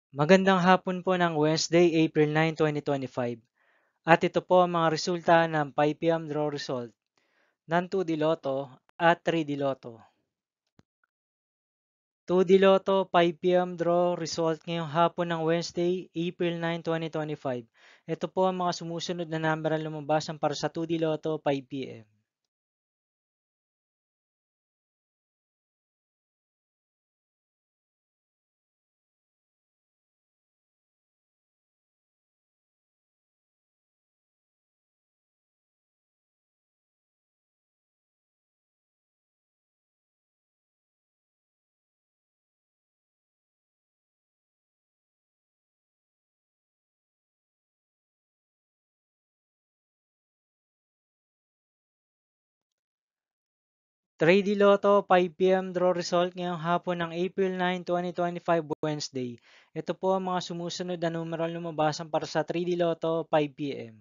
Magandang hapon po ng Wednesday, April 9, 2025. At ito po ang mga resulta ng 5 p.m. draw result ng 2D Lotto at 3D Lotto. 2D Lotto 5 p.m. draw result ngayong hapon ng Wednesday, April 9, 2025. Ito po ang mga sumusunod na number ang lumabasan para sa 2D Lotto 5 p.m. 3D Lotto 5 p.m. draw result ngayong hapon ng April 9, 2025 Wednesday. Ito po ang mga sumusunod na numero ang lumabasan para sa 3D Lotto 5 p.m.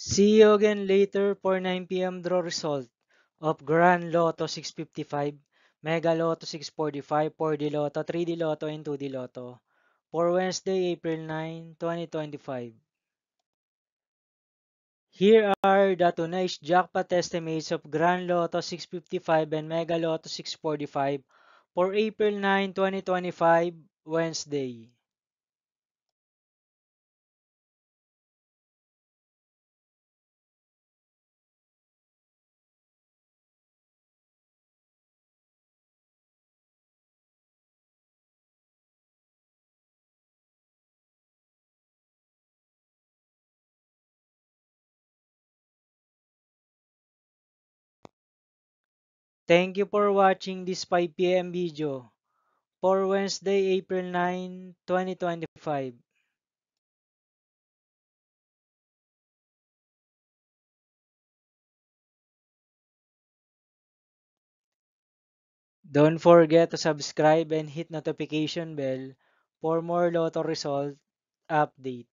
'See you again later for 9 p.m. draw result of Grand Lotto 655, Mega Lotto 645, 4D Lotto, 3D Lotto, and 2D Lotto for Wednesday, April 9, 2025. Here are the tonight's jackpot estimates of Grand Lotto 655 and Mega Lotto 645 for April 9, 2025, Wednesday. Thank you for watching this 5 p.m. video for Wednesday, April 9, 2025. Don't forget to subscribe and hit notification bell for more Lotto result update.